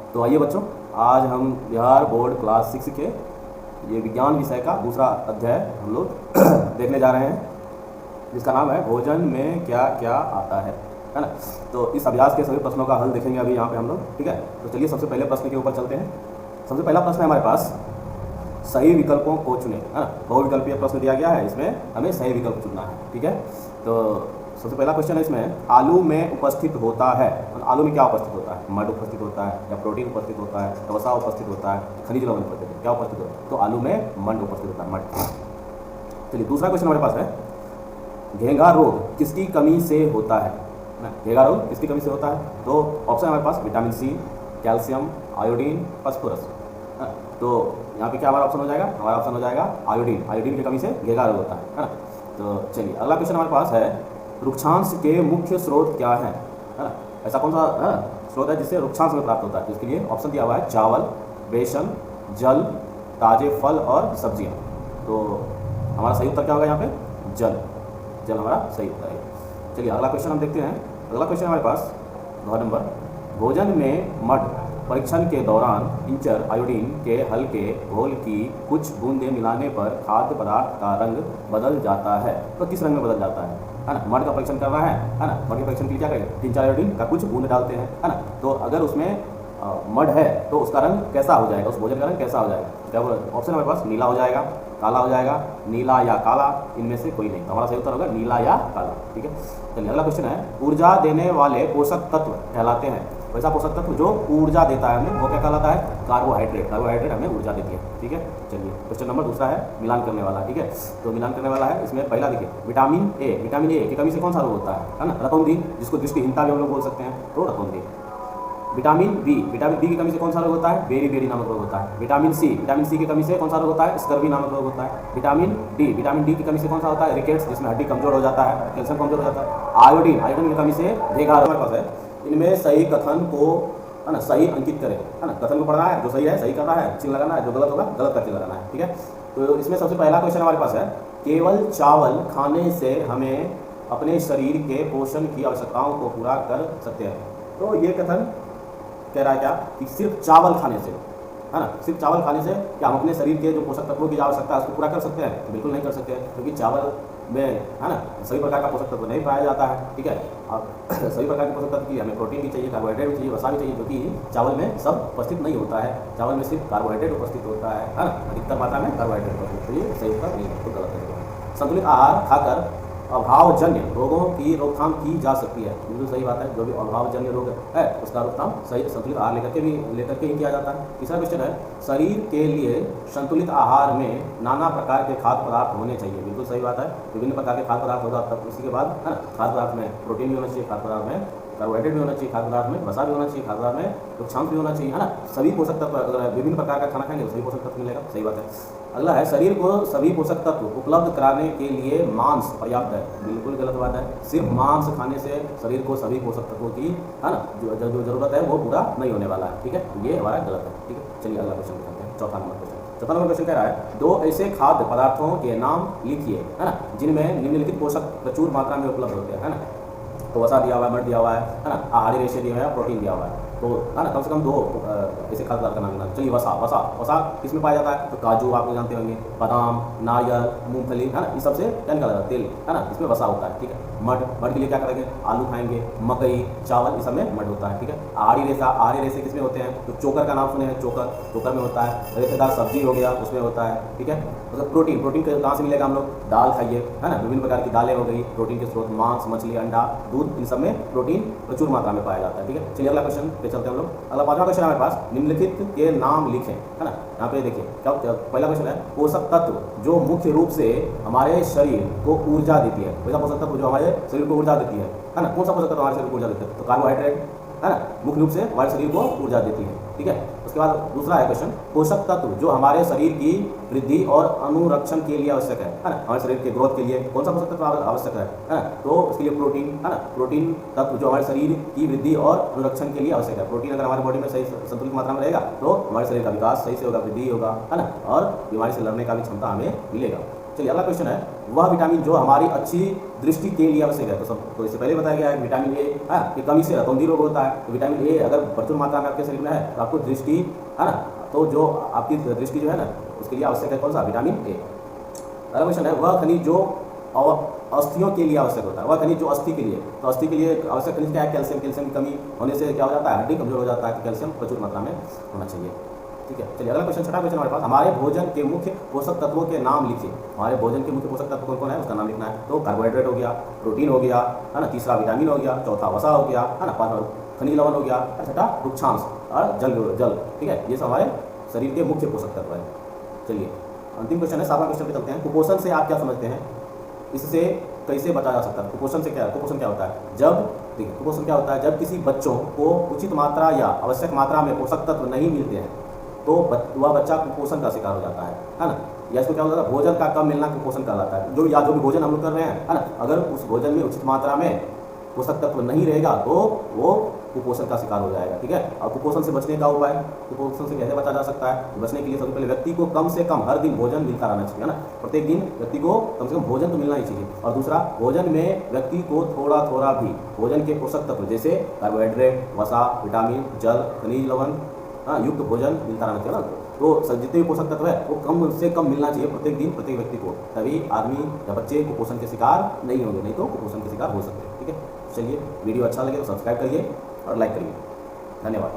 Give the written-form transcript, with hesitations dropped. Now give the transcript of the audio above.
तो आइए बच्चों, आज हम बिहार बोर्ड क्लास 6 के ये विज्ञान विषय का दूसरा अध्याय हम लोग देखने जा रहे हैं, जिसका नाम है भोजन में क्या क्या आता है ना। तो इस अभ्यास के सभी प्रश्नों का हल देखेंगे अभी यहाँ पे हम लोग, ठीक है। तो चलिए सबसे पहले प्रश्न के ऊपर चलते हैं। सबसे पहला प्रश्न है हमारे पास, सही विकल्पों को चुनें, है ना। बहुविकल्पीय प्रश्न दिया गया है, इसमें हमें सही विकल्प चुनना है, ठीक है। तो सबसे पहला क्वेश्चन है इसमें, आलू में उपस्थित होता है, आलू में क्या उपस्थित होता है? मड उपस्थित होता है, या प्रोटीन उपस्थित होता है, या वसा उपस्थित होता है, खनिज लवण उपस्थित है, क्या उपस्थित होता है? तो आलू में मड उपस्थित होता है, मड। चलिए दूसरा क्वेश्चन हमारे पास है, घेंघा रोग किसकी कमी से होता है ना। घेंघा रोग किसकी कमी से होता है? तो ऑप्शन हमारे पास vitamin C, calcium, iodine, phosphorus. तो यहाँ पे क्या हमारा ऑप्शन हो जाएगा? हमारा ऑप्शन हो जाएगा आयोडीन। आयोडीन की कमी से घेंघा रोग होता है ना। तो चलिए अगला क्वेश्चन हमारे पास है, रुक्षांश के मुख्य स्रोत क्या है ना। ऐसा कौन सा स्रोत है जिससे रुक्षांश में प्राप्त होता है? तो इसके लिए ऑप्शन दिया हुआ है चावल, बेसन, जल, ताजे फल और सब्जियां। तो हमारा सही उत्तर क्या होगा यहाँ पे? जल। जल हमारा सही उत्तर है। चलिए अगला क्वेश्चन हम देखते हैं। अगला क्वेश्चन हमारे पास 9 नंबर, भोजन में मड परीक्षण के दौरान इंचर आयोडीन के हल्के घोल की कुछ बूंदें मिलाने पर खाद्य पदार्थ का रंग बदल जाता है। तो किस रंग में बदल जाता है ना। मड का परीक्षण कर रहा है ना। मड के परीक्षण के लिए क्या करेंगे? इंचर आयोडीन का कुछ बूंद डालते हैं, है ना। तो अगर उसमें मड है तो उसका रंग कैसा हो जाएगा? उस भोजन का रंग कैसा हो जाएगा? क्या ऑप्शन हमारे पास, नीला हो जाएगा, काला हो जाएगा, नीला या काला, इनमें से कोई नहीं। तो हमारा सही उत्तर होगा नीला या काला, ठीक है। चलिए अगला क्वेश्चन है, ऊर्जा देने वाले पोषक तत्व कहलाते हैं। वैसा पोषक तत्व जो ऊर्जा देता है हमें, वो क्या कहलाता है? कार्बोहाइड्रेट। कार्बोहाइड्रेट हमें ऊर्जा देती है, ठीक है। चलिए क्वेश्चन नंबर दूसरा है, मिलान करने वाला, ठीक है। तो मिलान करने वाला है, इसमें पहला देखिए, विटामिन ए। विटामिन ए की कमी से कौन सा रोग होता है ना? रतौंधी, जिसको दृष्टिहीनता भी हम लोग बोल सकते हैं, तो रतौंधी। विटामिन बी, विटामिन बी की कमी से कौन सा रोग होता है? बेरी बेरी नामक रोग होता है। विटामिन सी, विटामिन सी की कमी से कौन सा रोग होता है? स्कर्वी नामक रोग होता है। विटामिन डी, विटामिन डी की कमी से कौन सा होता है? रिकेट्स, जिसमें हड्डी कमजोर हो जाता है, कैल्शियम कमजोर हो जाता है। आयोडीन, आयोडीन की कमी से घेंघा रोग हमारे पास है। इनमें सही कथन को, है ना, सही अंकित करें, है ना। कथन को पढ़ना है, जो सही है सही करना है, चिन्ह लगाना है, जो गलत होगा गलत का चिन्ह लगाना है, ठीक है। तो इसमें सबसे पहला क्वेश्चन हमारे पास है, केवल चावल खाने से हमें अपने शरीर के पोषण की आवश्यकताओं को पूरा कर सकते हैं। तो ये कथन कह रहा है क्या कि सिर्फ चावल खाने से, है ना, सिर्फ चावल खाने से क्या हम अपने शरीर के जो पोषक तत्वों की आवश्यकता है उसको पूरा कर सकते हैं? तो बिल्कुल नहीं कर सकते हैं, क्योंकि चावल में, है ना, सभी प्रकार का पोषक तत्व नहीं पाया जाता है, ठीक है। अब सभी प्रकार के पोषक तत्व की हमें प्रोटीन भी चाहिए, कार्बोहाइड्रेट भी चाहिए, वसा भी चाहिए, जो कि चावल में सब उपस्थित नहीं होता है। चावल में सिर्फ कार्बोहाइड्रेट उपस्थित होता है ना, अधिकतर मात्रा में कार्बोहाइड्रेट उपस्थित। तो ये सही उत्तर नहीं है, तो गलत है। संतुलित आहार खाकर अभावजन्य रोगों की रोकथाम की जा सकती है। बिल्कुल सही बात है, जो भी अभावजन्य रोग है उसका रोकथाम सही संतुलित आहार लेकर के ही किया जाता है। तीसरा क्वेश्चन है, शरीर के लिए संतुलित आहार में नाना प्रकार के खाद्य पदार्थ होने चाहिए। बिल्कुल सही बात है, विभिन्न प्रकार के खाद्य पदार्थ होगा, तब उसी के बाद, है ना, खाद्य पदार्थ में प्रोटीन भी होना चाहिए, खाद्य पदार्थ में कार्बोहाइड्रेट भी होना चाहिए, खाद्य पदार्थ में वसा भी होना चाहिए, खाद्य पदार्थ में रुक्षांश भी होना चाहिए, है ना। सभी पोषक तत्व, अगर विभिन्न प्रकार का खाना खाएंगे तो सभी पोषक तत्व मिलेगा, सही बात है। अगला है, शरीर को सभी पोषक तत्व उपलब्ध कराने के लिए मांस पर्याप्त है। बिल्कुल गलत बात है, सिर्फ मांस खाने से शरीर को सभी पोषक तत्वों की, है ना, जो जरूरत है वो पूरा नहीं होने वाला है, ठीक है। ये हमारा गलत है, ठीक है। चलिए अगला क्वेश्चन देखते हैं, चौथा नंबर क्वेश्चन। चौथा नंबर क्वेश्चन कह रहा है, 2 ऐसे खाद्य पदार्थों के नाम लिखिए, है ना, जिनमें निम्नलिखित पोषक प्रचुर मात्रा में उपलब्ध होते हैं, है ना। तो वसा दिया हुआ है, मड दिया हुआ है ना, आहारी रेशे दिया हुआ है, प्रोटीन दिया हुआ है। तो, है ना, कम से कम 2 ऐसे खाद्य पदार्थ का नाम लेना। चलिए वसा, वसा वसा किसमें पाया जाता है? तो काजू आप लोग जानते होंगे, बादाम, नारियल, मूंगफली, है ना, इन सबसे क्या निकाला जाता है? तेल, है ना, इसमें वसा होता है, ठीक है। मड, मड के लिए क्या करेंगे? आलू खाएंगे, मकई, चावल, इस सब में मड होता है, ठीक है। आहारी रेशा, आहारी रेशे किसमें होते हैं? तो चोकर का नाम सुने हैं, चोकर, चोकर में होता है। रेशेदार सब्जी हो गया, उसमें होता है, ठीक है। मतलब प्रोटीन, प्रोटीन कहाँ से मिलेगा? हम लोग दाल खाइए, है ना, विभिन्न प्रकार की दालें हो गई, प्रोटीन के स्रोत, मांस, मछली, अंडा, दूध, इन सब में प्रोटीन प्रचुर मात्रा में पाया जाता है, ठीक है। चलिए अगला क्वेश्चन पे चलते हैं हम लोग। अगला 5वां क्वेश्चन हमारे पास, निम्नलिखित के नाम लिखें, है ना। यहाँ पे देखिए क्या पहला क्वेश्चन है, पोषक तत्व जो मुख्य रूप से हमारे शरीर को ऊर्जा देती है। वैसा पोषक तत्व जो हमारे शरीर को ऊर्जा देती है ना। कौन सा पोषक तत्व हमारे शरीर को ऊर्जा देता है? तो कार्बोहाइड्रेट, है ना, मुख्य रूप से हमारे शरीर को ऊर्जा देती है, ठीक है। उसके बाद दूसरा है क्वेश्चन, पोषक तत्व जो हमारे शरीर की वृद्धि और अनुरक्षण के लिए आवश्यक है ना, हमारे शरीर के ग्रोथ के लिए कौन सा पोषक तत्व आवश्यक है ना। तो उसके लिए प्रोटीन, है ना, प्रोटीन तत्व जो हमारे शरीर की वृद्धि और अनुरक्षण के लिए आवश्यक है। प्रोटीन अगर हमारी बॉडी में सही संतुलित मात्रा में रहेगा तो हमारे शरीर का विकास सही से होगा, वृद्धि होगा, है ना, और बीमारी से लड़ने का भी क्षमता हमें मिलेगा। चलिए अगला क्वेश्चन है, वह विटामिन जो हमारी अच्छी दृष्टि के लिए आवश्यक है। तो इससे पहले बताया गया है विटामिन ए की कमी से रतौंधी रोग होता है। तो विटामिन ए अगर प्रचुर मात्रा में आपके शरीर में है तो आपको दृष्टि है ना, तो जो आपकी दृष्टि जो है ना उसके लिए आवश्यक है कौन सा, विटामिन ए। अगला क्वेश्चन है, वह खनिज जो अस्थियों के लिए आवश्यक होता है, वह खनिज जो अस्थि के लिए, तो अस्थि के लिए आवश्यक खनिज क्या है, कैल्शियम। कैल्शियम की कमी होने से क्या हो जाता है, हड्डी कमजोर हो जाता है, तो कैल्शियम प्रचुर मात्रा में होना चाहिए। ठीक है, चलिए अगला क्वेश्चन, छठा क्वेश्चन हमारे पास, हमारे भोजन के मुख्य पोषक तत्वों के नाम लिखिए। हमारे भोजन के मुख्य पोषक तत्व कौन कौन है उसका नाम लिखना है। तो कार्बोहाइड्रेट हो गया, प्रोटीन हो गया है ना, तीसरा विटामिन हो गया, चौथा वसा हो गया है ना, खनिज लवण हो गया, छठा वृक्षांश और जल। ठीक है, ये सब हमारे शरीर के मुख्य पोषक तत्व है। चलिए अंतिम क्वेश्चन है, 7वां क्वेश्चन पे चलते हैं। कुपोषण से आप क्या समझते हैं, इससे कैसे बचा जा सकता है। कुपोषण से क्या, कुपोषण क्या होता है, जब देखिए कुपोषण क्या होता है, जब किसी बच्चों को उचित मात्रा या आवश्यक मात्रा में पोषक तत्व नहीं मिलते हैं तो वह बच्चा कुपोषण का शिकार हो जाता है ना। या इसको क्या होता है, भोजन का कम मिलना कुपोषण कहलाता है। जो भी भोजन हम लोग कर रहे हैं है ना, अगर उस भोजन में उचित मात्रा में पोषक तत्व नहीं रहेगा तो वो कुपोषण का शिकार हो जाएगा। ठीक है, और कुपोषण से बचने का उपाय, कुपोषण से कैसे बचा जा सकता है, बचने के लिए सबसे पहले व्यक्ति को कम से कम हर दिन भोजन मिलता रहना चाहिए, है ना। प्रत्येक दिन व्यक्ति को कम से कम भोजन तो मिलना ही चाहिए। और दूसरा, भोजन में व्यक्ति को थोड़ा थोड़ा भी भोजन के पोषक तत्व जैसे कार्बोहाइड्रेट, वसा, विटामिन, जल, खनिज लवण युक्त भोजन मिलता रहना चाहिए ना। तो जितने भी पोषक तत्व है वो कम से कम मिलना चाहिए प्रत्येक दिन प्रत्येक व्यक्ति को, तभी आदमी या बच्चे कुपोषण के शिकार नहीं होंगे, नहीं तो कुपोषण के शिकार हो सकते हैं। ठीक है, चलिए वीडियो अच्छा लगे तो सब्सक्राइब करिए और लाइक करिए। धन्यवाद।